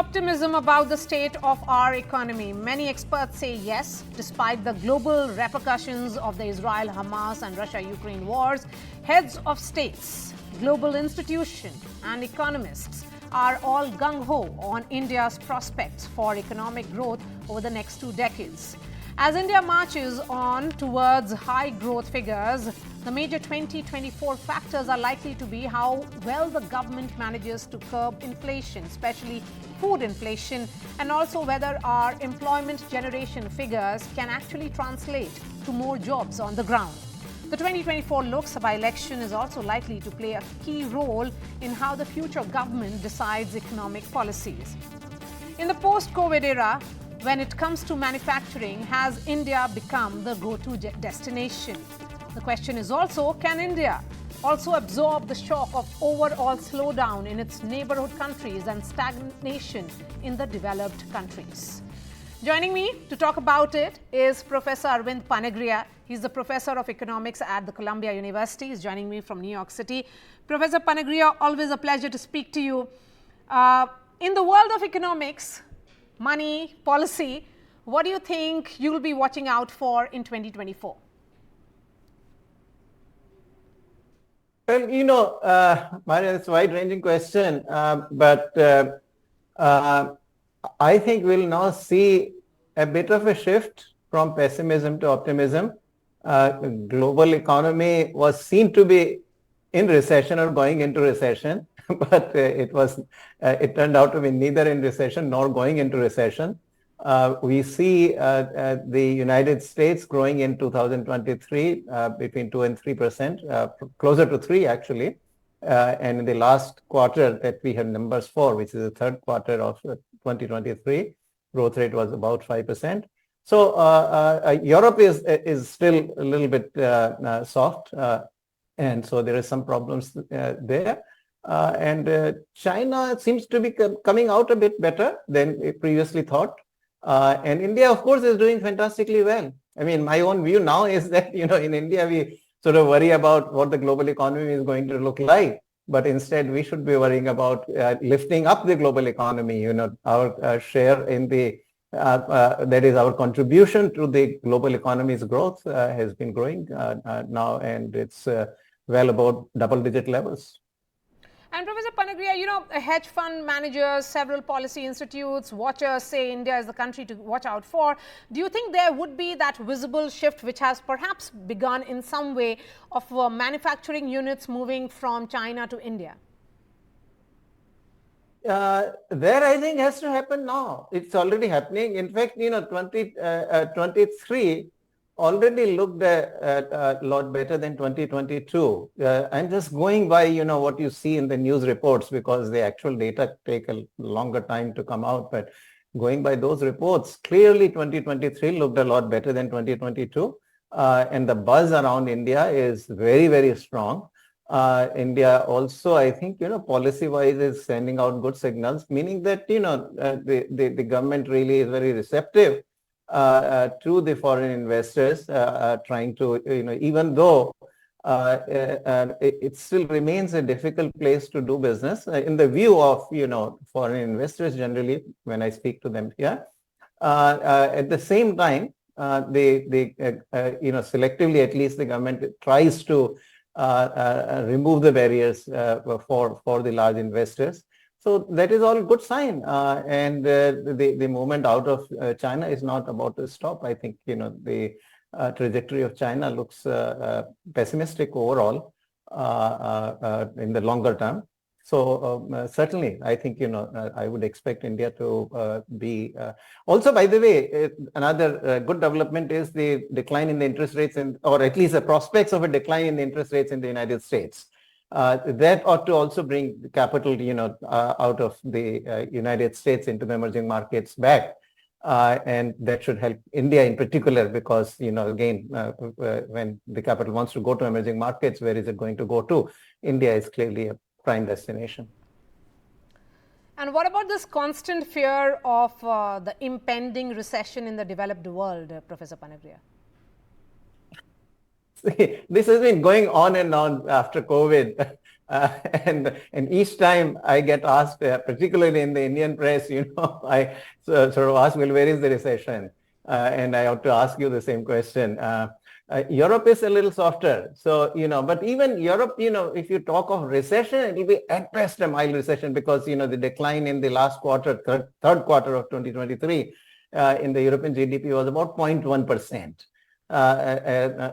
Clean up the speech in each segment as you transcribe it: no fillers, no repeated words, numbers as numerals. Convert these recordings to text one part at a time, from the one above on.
optimism about the state of our economy? Many experts say yes, despite the global repercussions of the Israel-Hamas and Russia-Ukraine wars. Heads of states, global institutions and economists are all gung-ho on India's prospects for economic growth over the next 2 decades. As India marches on towards high growth figures, the major 2024 factors are likely to be how well the government manages to curb inflation, especially food inflation, and also whether our employment generation figures can actually translate to more jobs on the ground. The 2024 Lok Sabha election is also likely to play a key role in how the future government decides economic policies. In the post-COVID era, when it comes to manufacturing, has India become the go-to destination? The question is also, can India also absorb the shock of overall slowdown in its neighborhood countries and stagnation in the developed countries? Joining me to talk about it is Professor Arvind Panagriya. He's the professor of economics at the Columbia University. He's joining me from New York City. Professor Panagriya, always a pleasure to speak to you. In the world of economics, money, policy, what do you think you'll be watching out for in 2024? Well, Maria, it's a wide-ranging question, but I think we'll now see a bit of a shift from pessimism to optimism. Global economy was seen to be in recession or going into recession, but it turned out to be neither in recession nor going into recession. We see the United States growing in 2023 between 2 and 3%, closer to 3 actually. And in the last quarter that we had numbers for, which is the third quarter of 2023, growth rate was about 5%. So Europe is still a little bit soft. And so there are some problems there. And China seems to be coming out a bit better than previously thought. And India, of course, is doing fantastically well. I mean, my own view now is that, in India, we sort of worry about what the global economy is going to look like. But instead, we should be worrying about lifting up the global economy. Our share in that is our contribution to the global economy's growth has been growing now, and it's well above double-digit levels. And Professor Panagriya, hedge fund managers, several policy institutes, watchers say India is the country to watch out for. Do you think there would be that visible shift which has perhaps begun in some way of manufacturing units moving from China to India? There, I think, has to happen now. It's already happening. In fact, 2023 already looked a lot better than 2022. I'm just going by, what you see in the news reports, because the actual data take a longer time to come out. But going by those reports, clearly 2023 looked a lot better than 2022. And the buzz around India is very, very strong. India also, I think, policy-wise is sending out good signals, meaning that, the government really is very receptive to the foreign investors, trying to, even though it still remains a difficult place to do business in the view of, foreign investors generally, when I speak to them here. At the same time, selectively, at least the government tries to remove the barriers for the large investors. So that is all a good sign. And the movement out of China is not about to stop. I think, the trajectory of China looks pessimistic overall in the longer term. So certainly, I think, I would expect India to be... Also, by the way, another good development is the decline in the interest rates, or at least the prospects of a decline in the interest rates in the United States. That ought to also bring capital, out of the United States into the emerging markets back. And that should help India in particular, because, again, when the capital wants to go to emerging markets, where is it going to go to? India is clearly a prime destination. And what about this constant fear of the impending recession in the developed world, Professor Panagriya? This has been going on and on after COVID. And each time I get asked, particularly in the Indian press, I sort of ask, well, where is the recession? And I ought to ask you the same question. Europe is a little softer. So, but even Europe, if you talk of recession, it will be at best a mild recession because, the decline in the last quarter, third quarter of 2023 in the European GDP was about 0.1%.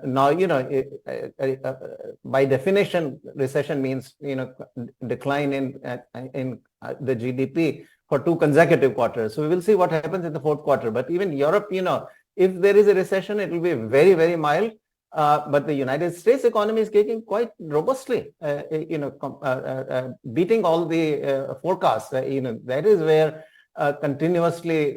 Now, by definition, recession means, decline in the GDP for 2 consecutive quarters. So we will see what happens in the fourth quarter. But even Europe, if there is a recession, it will be very, very mild. But the United States economy is kicking quite robustly, beating all the forecasts. That is where continuously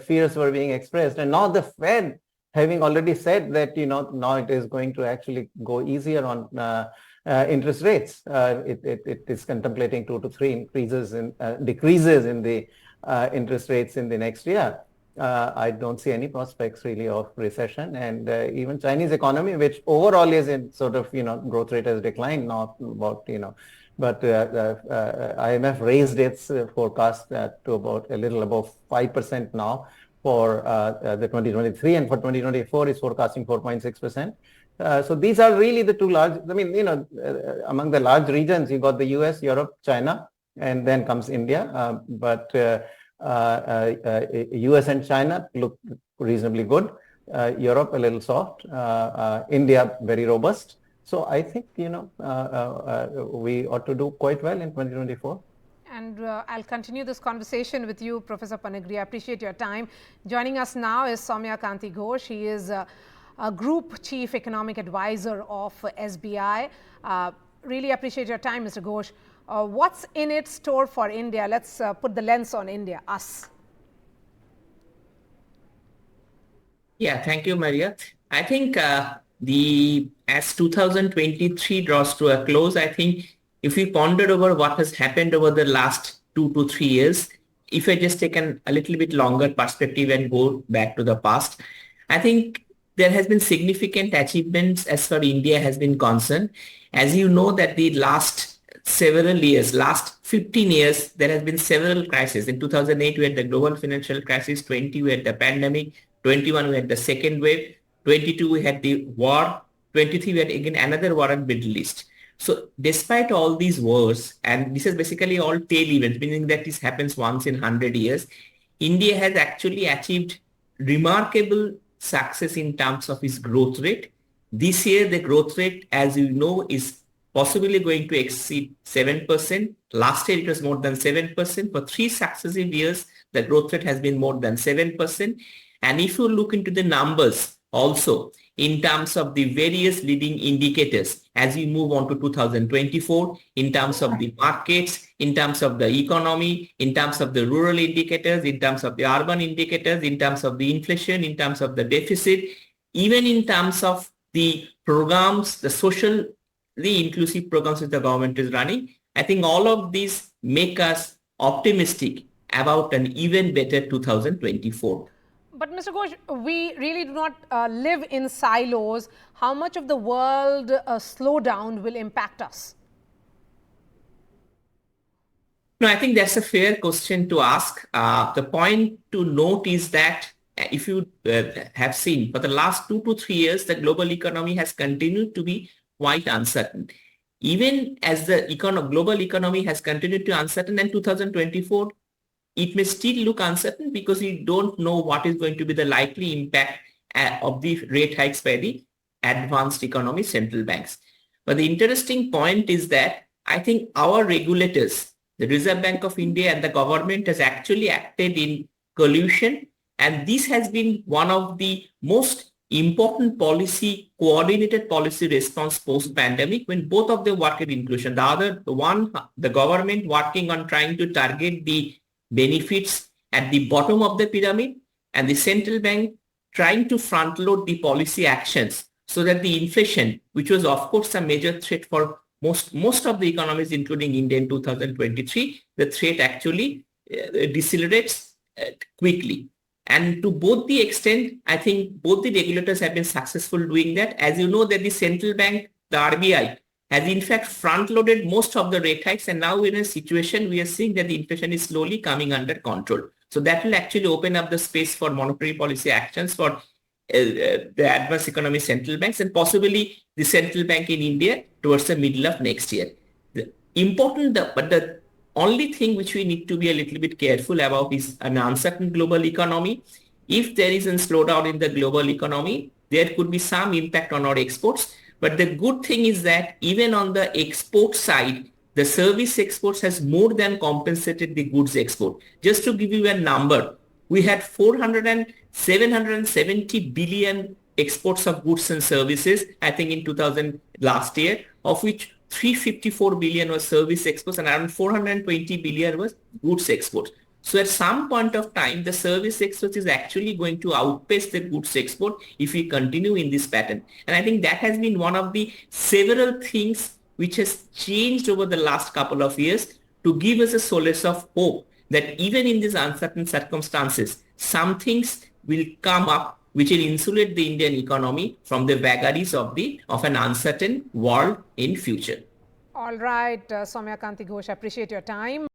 fears were being expressed. And now the Fed, having already said that, now it is going to actually go easier on interest rates. It is contemplating 2 to 3 decreases in the interest rates in the next year. I don't see any prospects really of recession, and even Chinese economy, which overall is in sort of, growth rate has declined, not about, but IMF raised its forecast to about a little above 5% now for the 2023, and for 2024 is forecasting 4.6%. So these are really the two large, among the large regions, you got the US, Europe, China, and then comes India. But US and China look reasonably good. Europe a little soft. India very robust. So I think, we ought to do quite well in 2024. And I'll continue this conversation with you, Professor Panigri. I appreciate your time. Joining us now is Soumya Kanti Ghosh. He is a Group Chief Economic Advisor of SBI. Really appreciate your time, Mr. Ghosh. What's in its store for India? Let's put the lens on India, us. Yeah, thank you, Maria. I think as 2023 draws to a close, I think if we ponder over what has happened over the last 2 to 3 years, if I just take a little bit longer perspective and go back to the past, I think there has been significant achievements as far as India has been concerned. As you know that the last several years, last 15 years, there has been several crises. In 2008, we had the global financial crisis. 20, we had the pandemic. 21, we had the second wave. 22, we had the war. 23, we had again another war in Middle East. So despite all these wars, and this is basically all tail events, meaning that this happens once in 100 years, India has actually achieved remarkable success in terms of its growth rate. This year, the growth rate, as you know, is possibly going to exceed 7%. Last year, it was more than 7%. For 3 successive years, the growth rate has been more than 7%. And if you look into the numbers also, in terms of the various leading indicators, as we move on to 2024, in terms of the markets, in terms of the economy, in terms of the rural indicators, in terms of the urban indicators, in terms of the inflation, in terms of the deficit, even in terms of the programs, the socially inclusive programs that the government is running, I think all of these make us optimistic about an even better 2024. But Mr. Ghosh, we really do not live in silos. How much of the world slowdown will impact us? No, I think that's a fair question to ask. The point to note is that if you have seen for the last 2 to 3 years, the global economy has continued to be quite uncertain. Even as the global economy has continued to uncertain, in 2024, it may still look uncertain because we don't know what is going to be the likely impact of the rate hikes by the advanced economy central banks. But the interesting point is that I think our regulators, the Reserve Bank of India and the government, has actually acted in collusion, and this has been one of the most important coordinated policy response post-pandemic, when both of them work in inclusion. The government working on trying to target the benefits at the bottom of the pyramid, and the central bank trying to front load the policy actions so that the inflation, which was of course a major threat for most of the economies, including India in 2023, the threat actually decelerates quickly. And to both the extent, I think both the regulators have been successful doing that. As you know that the central bank, the RBI, has in fact front-loaded most of the rate hikes, and now we're in a situation we are seeing that the inflation is slowly coming under control. So that will actually open up the space for monetary policy actions for the advanced economy central banks and possibly the central bank in India towards the middle of next year. But the only thing which we need to be a little bit careful about is an uncertain global economy. If there is a slowdown in the global economy, there could be some impact on our exports. But the good thing is that even on the export side, the service exports has more than compensated the goods export. Just to give you a number, we had 770 billion exports of goods and services, I think in 2000 last year, of which 354 billion was service exports and around 420 billion was goods exports. So at some point of time, the service exports is actually going to outpace the goods export if we continue in this pattern. And I think that has been one of the several things which has changed over the last couple of years to give us a solace of hope that even in these uncertain circumstances, some things will come up which will insulate the Indian economy from the vagaries of an uncertain world in future. All right, Soumya Kanti Ghosh, I appreciate your time.